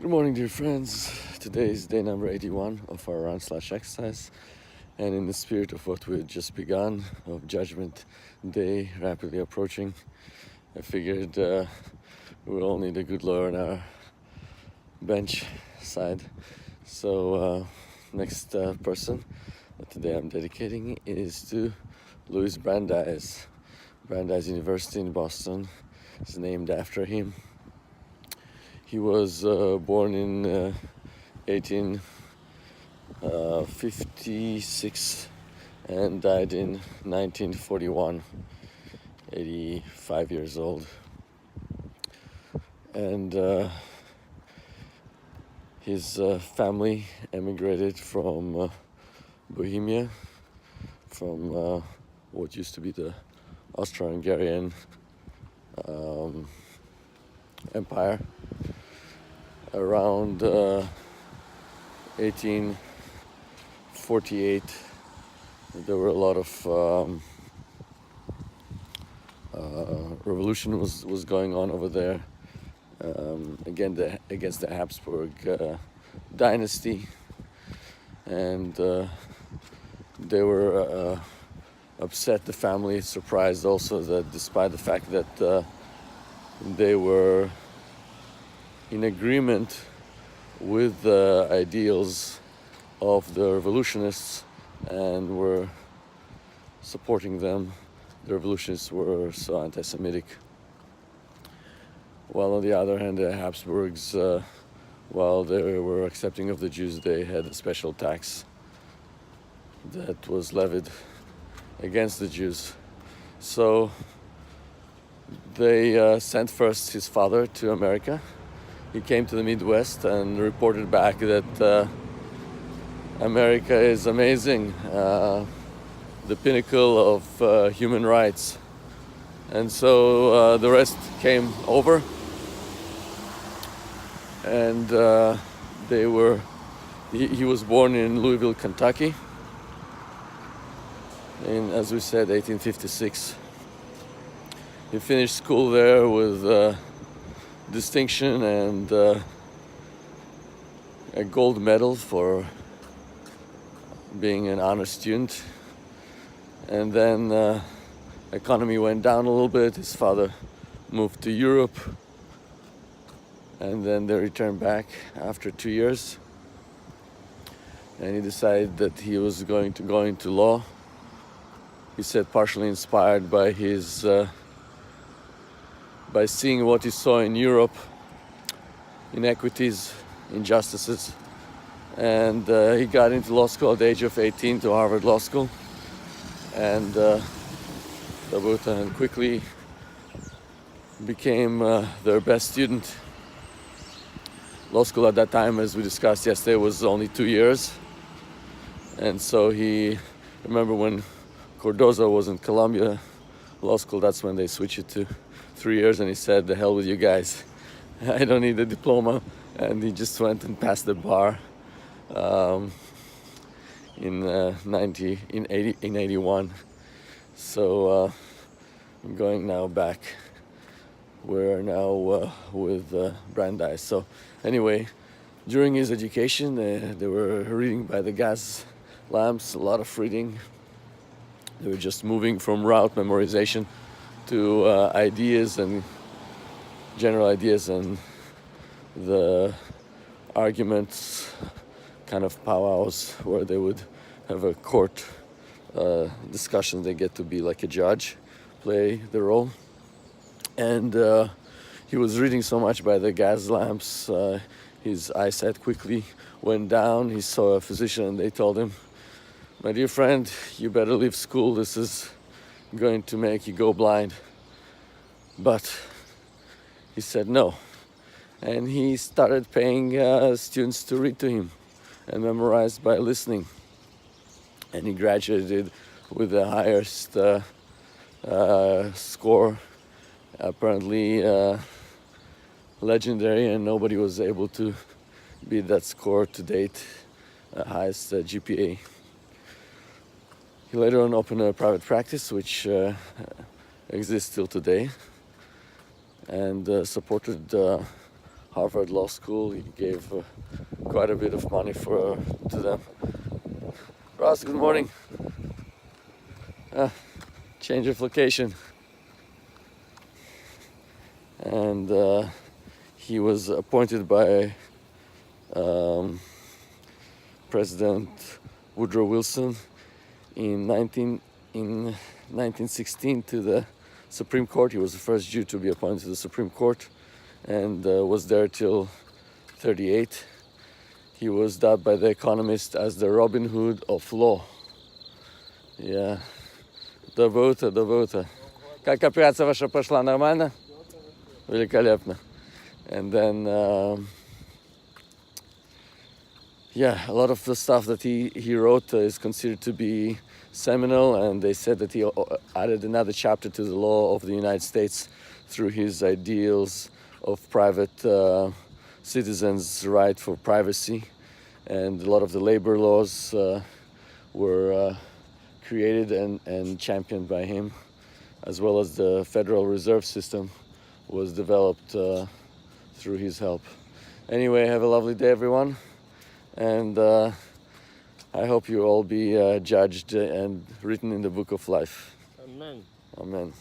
Good morning, dear friends. Today is day number 81 of our run/exercise, and in the spirit of what we had just begun, of Judgment Day rapidly approaching, I figured we'll all need a good lawyer on our bench side. So next person that today I'm dedicating is to Louis Brandeis. Brandeis University in Boston is named after him. He was born in 1856 and died in 1941, 85 years old. And his family emigrated from Bohemia, from what used to be the Austro-Hungarian Empire, around 1848. There were a lot of revolution was going on over there, against the Habsburg dynasty, and they were upset. The family surprised also that despite the fact that they were in agreement with the ideals of the revolutionists and were supporting them, the revolutionists were so anti-Semitic. While on the other hand, the Habsburgs, while they were accepting of the Jews, they had a special tax that was levied against the Jews. So they sent first his father to America. He came to the Midwest and reported back that America is amazing, the pinnacle of human rights. And so the rest came over, and he was born in Louisville, Kentucky in, as we said, 1856. He finished school there with distinction and a gold medal for being an honor student. And then economy went down a little bit. His father moved to Europe, and then they returned back after 2 years, and he decided that he was going to go into law. He said partially inspired by his by seeing what he saw in Europe, inequities, injustices. And he got into law school at the age of 18 to Harvard Law School, and quickly became their best student. Law school at that time, as we discussed yesterday, was only 2 years. And so remember when Cardozo was in Columbia Law School, that's when they switched it to 3 years, and he said, "The hell with you guys, I don't need a diploma." And he just went and passed the bar in 81. So I'm going now back. We're now with Brandeis. So anyway, during his education, they were reading by the gas lamps, a lot of reading. They were just moving from route memorization to ideas and general ideas, and the arguments, kind of powwows, where they would have a court discussion. They get to be like a judge, play the role. And he was reading so much by the gas lamps, his eyesight quickly went down. He saw a physician, and they told him, "My dear friend, you better leave school. This is going to make you go blind." But he said no, and he started paying students to read to him and memorize by listening, and he graduated with the highest score, apparently legendary, and nobody was able to beat that score to date, highest GPA. He later on opened a private practice, which exists till today, and supported Harvard Law School. He gave quite a bit of money to them. Ross, good morning. Change of location. And he was appointed by President Woodrow Wilson in 1916 to the Supreme Court. He was the first Jew to be appointed to the Supreme Court, and was there till 38. He was dubbed by the Economist as the Robin Hood of law. Yeah. Довота. Как операция ваша пошла? Нормально? Великолепно. And then, yeah, a lot of the stuff that he wrote is considered to be seminal, and they said that he added another chapter to the law of the United States through his ideals of private citizens' right for privacy. And a lot of the labor laws were created and championed by him, as well as the Federal Reserve System was developed through his help. Anyway, have a lovely day, everyone, and I hope you all be judged and written in the book of life. Amen. Amen.